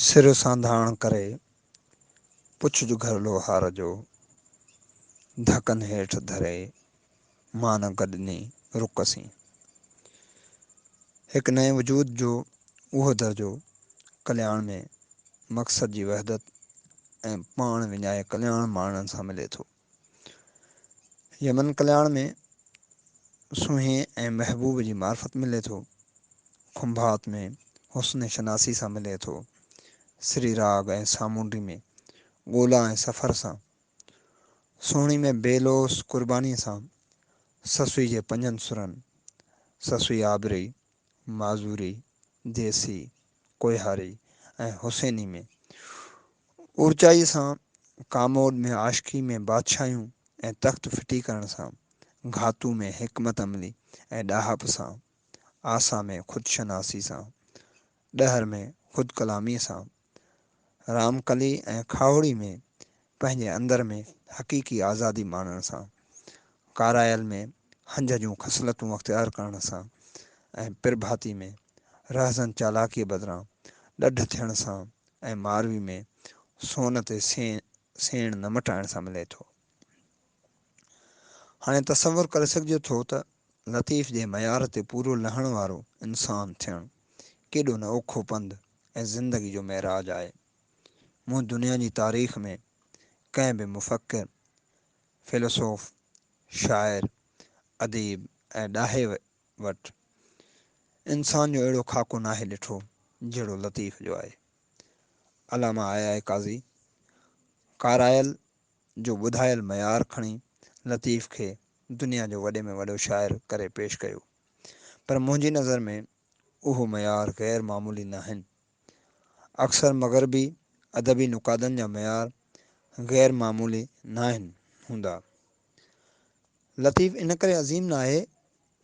सिर सांधाण करे पुछ जो घर लोहार जो धकन हेठ धरे मान गॾनी रुकसी। एक नए वजूद जो उहो दर्जो कल्याण में मक़सद जी वहदत ऐं पाण विञाए कल्याण माणन सां मिले थो। यमन कल्याण में सुहे ऐं महबूब जी मार्फत मिले थो। खुंभात में हुस्न शनासी सां मिले थो। श्री राग ऐं सामूंडी में ॻोल्हा ऐं सफ़र सां। सोहिणी में बेलोस कुर्बानी सां। ससुई जे पंजनि सुरनि ससुई आबरी, माज़ूरी, देसी, कोयहारी ऐं हुसैनी में ऊर्चाई सां। कामोद में आशिकी में बादशाहियूं ऐं तख़्त फिटी करण सां। घातू में हिकमत अमली ऐं ॾाहप सां। आसा में ख़ुदशनासी सां। ॾहर में ख़ुद कलामी सां। रामकली ऐं खावड़ी में पंहिंजे अंदर में हक़ीक़ी आज़ादी माणण सां। कारायल में हंज जूं ख़सलतूं अख़्तियार करण सां ऐं पिरभाती में रहज़न चालाकीअ बदिरां ॾढ थियण सां ऐं मारवी में सोन ते सेण न मटाइण सां मिले थो। हाणे तसवुर करे सघिजे थो त लतीफ़ जे मयार ते पूरो लहण वारो इंसान थियणु केॾो न औखो पंधु ऐं ज़िंदगी जो महराज आहे। मूं दुनिया जी तारीख़ में कंहिं बि मुफ़क्किर, फ़िलोसोफ़, शाइर, अदीब ऐं ॾाहे वटि इंसान जो अहिड़ो ख़ाको नाहे ॾिठो जहिड़ो लतीफ़ जो आहे। अलामा आया काज़ी कारायल जो ॿुधायल मयार खणी लतीफ़ खे दुनिया जो वॾे में वॾो शाइर करे पेश कयो, पर मुंहिंजी नज़र में उहो मयार ग़ैर मामूली न आहिनि। अक्सर मग़रबी अदबी नुक़ादनि जा मयार ग़ैर मामूली न आहिनि हूंदा। लतीफ़ इन करे अज़ीम न आहे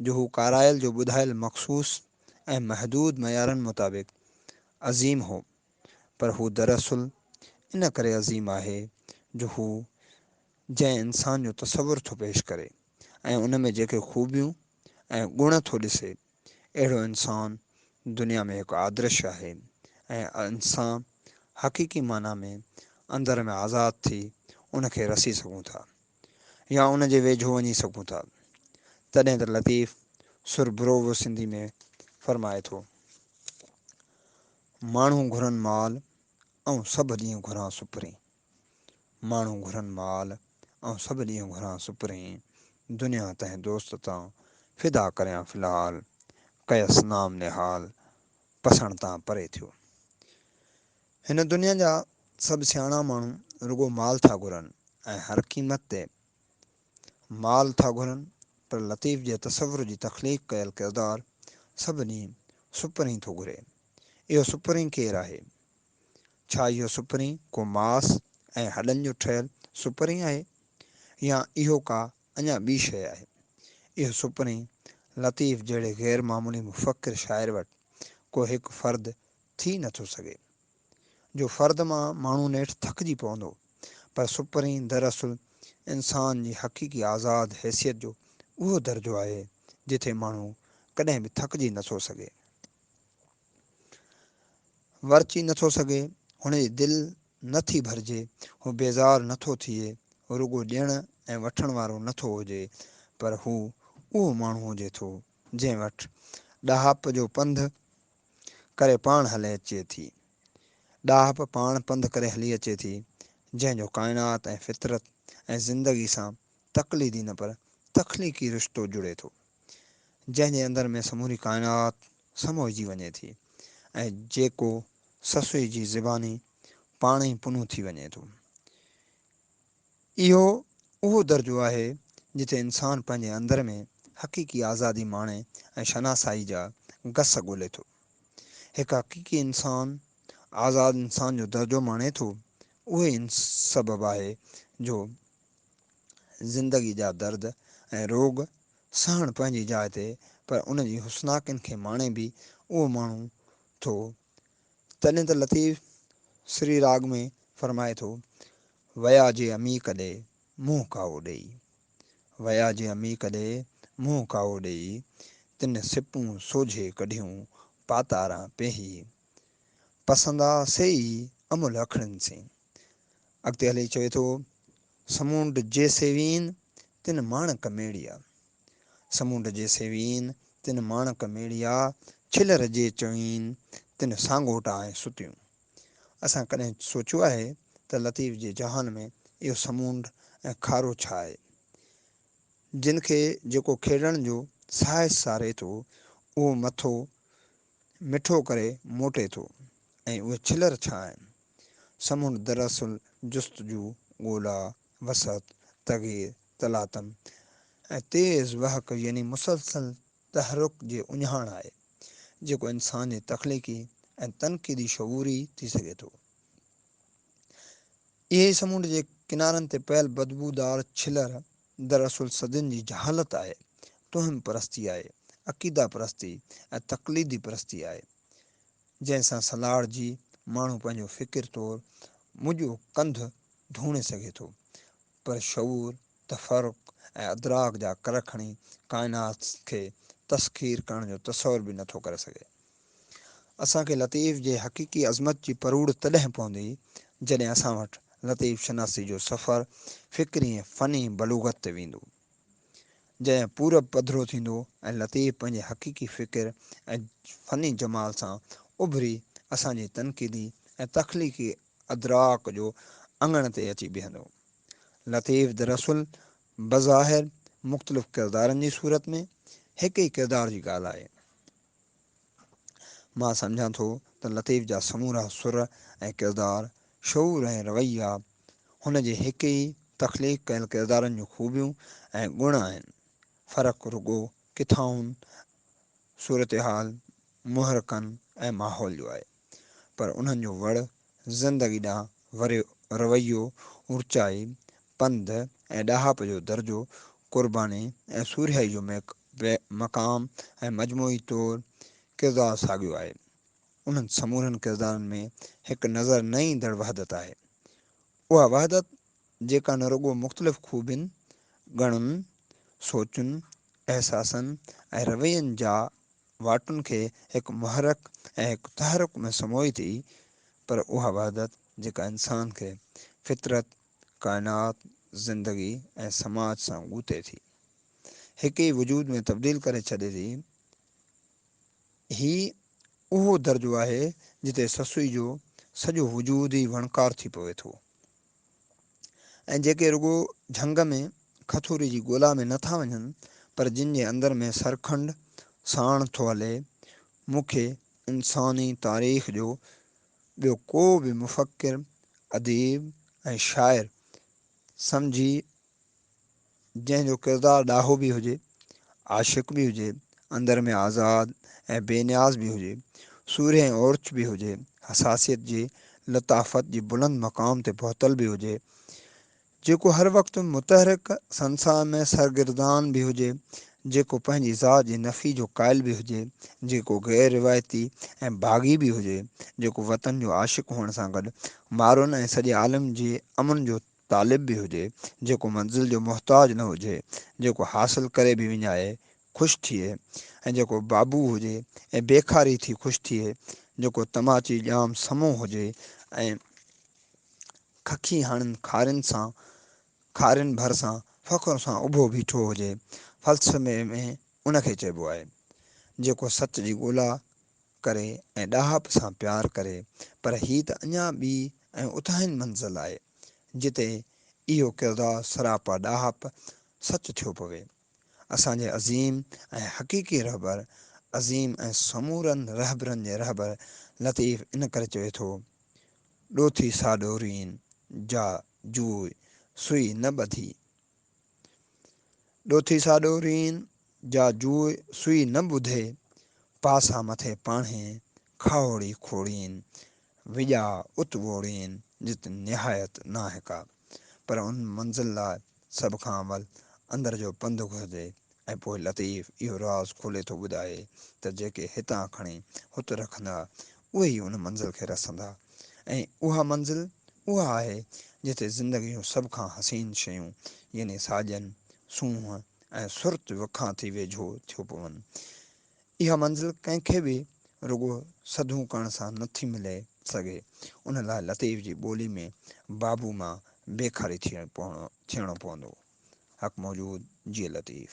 जो हू कारायल जो ॿुधायल मख़सूस ऐं महदूद मयारनि मुताबिक़ अज़ीम हो, पर हू दरअसल इन करे अज़ीम आहे जो हू जंहिं इंसान जो तसवुर थो पेश करे ऐं उन में जेके ख़ूबियूं ऐं गुण थो ॾिसे, अहिड़ो इंसान दुनिया में हिकु आदर्श आहे ऐं इंसान हक़ीक़ी माना में अंदर में आज़ाद थी उनखे रसी सघूं था या उन जे वेझो वञी सघूं था। तॾहिं त लतीफ़ सुरब्रोव सिंधी में फ़रमाए थो, माण्हू घुरनि माल ऐं सभु ॾींहं घुरां सुपरी। माण्हू घुरनि माल ऐं सभु ॾींहं घुरां सुपरी। दुनिया तंहिं दोस्त तां फ़िदा करियां फ़िलहाल। कयसि नाम निहाल पसण तां परे थियो। हिन दुनिया जा सभु सियाणा माण्हू रुगो माल था घुरनि ऐं हर क़ीमत ते माल था घुरनि, पर लतीफ़ जे तसवुर जी तख़लीक़ कयल किरदारु सभु ॾींहुं सुपरी थो घुरे। इहो सुपरी केरु आहे? छा इहो सुपरी को मांस ऐं हॾनि जो ठहियलु सुपरी आहे या इहो का अञा ॿी शइ आहे? इहो सुपरी लतीफ़ जहिड़े ग़ैर मामूली मुफ़क्किर शाइर वटि को हिकु फ़र्द थी नथो सघे। जो फ़र्द मां माण्हू नेठि थकिजी पवंदो, पर सुपरी दरअसल इंसान जी हक़ीक़ी आज़ाद हैसियत जो उहो दर्जो आहे जिथे माण्हू कॾहिं बि थकिजी नथो सघे, वरची नथो सघे, हुनजी दिलि नथी भरिजे, हू बेज़ारु नथो थिए, रुगो ॾियण ऐं वठण वारो नथो हुजे, पर हू उहो माण्हू हुजे थो जंहिं वटि ॾाहप जो पंधु करे पाण हले अचे थी। ॾाहप पाण पंधु करे हली अचे थी, जंहिंजो काइनात ऐं फितरत ऐं ज़िंदगी सां तक़लीदी न पर तख़लीक़ी रिश्तो जुड़े थो, जंहिंजे अंदर में समूरी काइनात समोइजी वञे थी ऐं जेको ससुई जी ज़िबानी पाण ई पुनू थी वञे थो। इहो उहो दर्जो आहे जिथे इंसान पंहिंजे अंदर में हक़ीक़ी आज़ादी माणे ऐं शनासाई जा गस ॻोल्हे थो। हिकु हक़ीक़ी इंसान आज़ादु इंसान जो दर्जो माणे थो, उहे सबबु आहे जो ज़िंदगी जा दर्द ऐं रोग सहण पंहिंजी जाइ ते, पर उन जी हुस्नाकिन खे माणे बि उहो माण्हू थो। तॾहिं त लतीफ़ श्री राग में फ़रमाए थो, वया जे अमी कॾे मुंहुं कावो ॾेई। वया जे अमी कॾे मुंहुं कावो ॾेई, तिन सिपूं सोझे कढियूं पातारा पेही। पसंदा से ई अमुल अखड़नि से। अॻिते हली चवे थो, समुंड जे सेवीन तिन माणक मेड़िया, समुंड जे सेवीन तिन माणक मेड़िया, छिलर जे चवीन तिन सांगोटा ऐं सुतियूं। असां कॾहिं सोचियो आहे त लतीफ़ जे जहान में इहो समुंड ऐं खारो छा आहे, जिन खे जेको खेॾण जो साहस सारे थो उहो मथो मिठो करे मोटे थो, ऐं उहे छिलर छा आहिनि। समुंड दरअसल जुस्तजू, ॻोल्हा, वसत, तग़ीर, तलातम ऐं तेज़ वहक यानी मुसलसल तहरुक जे उञहाण आहे, जेको इंसान जे तख़लीक़ी ऐं तनक़ीदी शऊरी थी सघे थो। इहे समुंड जे किनारनि ते पयल बदबूदार छिलर दरअसल सदियुनि जी जहालत आहे, तुहिम परस्ती आहे, अक़ीदा परस्ती ऐं तक़लीदी परस्ती आहे, जंहिंसां सलाड़ जी माण्हू पंहिंजो फ़िकिर तौरु मुंहिंजो कंधु धूणे सघे थो, पर शऊर, तफ़रुक़ ऐं अदराक जा कर खणी काइनात खे तस्ख़ीर करण जो तसवुर बि नथो करे सघे। असांखे लतीफ़ जे हक़ीक़ी अज़मत जी परूड़ तॾहिं पवंदी जॾहिं असां वटि लतीफ़ शनासी जो सफ़र फ़िक्री ऐं फ़नी बलूगत ते वेंदो, जंहिं पूरब पधिरो थींदो ऐं लतीफ़ पंहिंजे हक़ीक़ी फ़िकिर ऐं फ़नी जमाल सां उभरी असांजी तनक़ीदी ऐं तख़लीक़ी अदराक जो अंगण ते अची बीहंदो। लतीफ़ दरअसल बज़ाहिर मुख़्तलिफ़ किरदारनि जी सूरत में हिक ई किरदार जी ॻाल्हि आहे। मां सम्झां थो त लतीफ़ जा समूरा सुर ऐं किरदार, शऊर ऐं रवैया हुन जे हिक ई तख़लीक़ कयल किरदारनि जूं ख़ूबियूं ऐं गुण आहिनि। फ़र्क़ु रुॻो किथाउनि, सूरत हाल, मुहरकनि ऐं माहौल जो आहे, पर उन्हनि जो वड़, ज़िंदगी ॾांहुं रवैयो, ऊचाई, पंध ऐं ॾाहाप जो दर्जो, क़ुर्बानी ऐं सूरियाई जो मक़ाम ऐं मजमूई तौरु किरदारु साॻियो आहे। उन्हनि समूरनि किरदारनि में हिकु नज़र न ईंदड़ वहदत आहे, उहा वहदत जेका न रुॻो मुख़्तलिफ़ ख़ूबियुनि, ॻणनि, सोचुनि, अहसासनि ऐं रवैयनि जा वाटुनि खे हिकु मुहरक ऐं हिकु तहरुक में समोई थी, पर उहा वहदत जेका इंसान खे फितरत, काइनात, ज़िंदगी ऐं समाज सां ॻूते थी, हिक ई वजूद में तब्दील करे छॾे थी। ही उहो दर्जो आहे जिते ससुई जो सॼो वजूद ई वणकार थी पवे थो, ऐं जेके रुॻो झंग में खथूरी जी ॻोल्हा में नथा वञनि, पर जिन जे अंदर में सरखंड साण थो हले, मूंखे इंसानी तारीख़ जो ॿियो को बि मुफ़क्किर, अदीब ऐं शाइर सम्झी जंहिंजो किरदारु ॾाहो बि हुजे, आशिक़ बि हुजे, अंदर में आज़ाद ऐं बेनियाज़ बि हुजे, सूर ऐं ओर्च बि हुजे, हसासियत जी लताफ़त जी बुलंद मक़ाम ते पहुतल बि हुजे, जेको हर वक़्तु मुतहरिक संसार में सरगिर्दान बि हुजे, जेको पंहिंजी ज़ात जी नफ़ी जो क़ाइल बि हुजे, जेको गैर रिवायती ऐं बाग़ी बि हुजे, जेको वतन जो आशिक़ हुअण सां गॾु मारुनि ऐं सॼे आलम जे अमन जो तालिब बि हुजे, जेको मंज़िल जो मुहताज न हुजे, जेको हासिल करे बि विञाए ख़ुशि थिए, ऐं जेको बाबू हुजे ऐं बेखारी थी ख़ुशि थिए, जेको तमाची ॼाम समो हुजे ऐं खखी हणनि खारियुनि भर सां फ़ख़्र सां उभो बीठो हुजे, फ़लसफ़े में उनखे चइबो आहे, जेको सच जी ॻोल्हा करे ऐं ॾाहप सां प्यारु करे। पर हीअ त अञा ॿी ऐं उथाहिन मंज़िल आहे, जिते इहो किरदारु सरापा ॾाहप सच थियो पवे। असांजे अज़ीम ऐं हक़ीक़ी रहबर, अज़ीम ऐं समूरनि रहबरनि जे रहबर लतीफ़ इन करे चवे थो, ॾोथी साडोरीन जा जूए सुई न ॿधी, ॾोथी साडोरीन जा जूए सुई न ॿुधे, पासा मथे पाणे खाओड़ी खोड़ीन, विॼा उत वोड़ीन जित निहायत नाहे का। पर उन मंज़िल लाइ सभ खां अवल अंदर जो पंधु घुरिजे, ऐं पोइ लतीफ़ इहो राज़ खोले थो ॿुधाए त जेके हितां खणी हुत रखंदा उहे ई उन मंज़िल खे रसंदा, ऐं उहा मंज़िल उहा आहे जिते ज़िंदगी जूं सभ खां हसीन शयूं यानी साॼन, सूंहं ऐं सुर्त विखां थी वेझो थियो पवनि। इहा मंज़िल कंहिंखे बि रुगो सधू करण सां नथी मिले सघे। उन लाइ लतीफ़ जी ॿोली में बाबू मां बेखारी थियणो पवंदो। हक़ मौजूद, जीअं लतीफ़।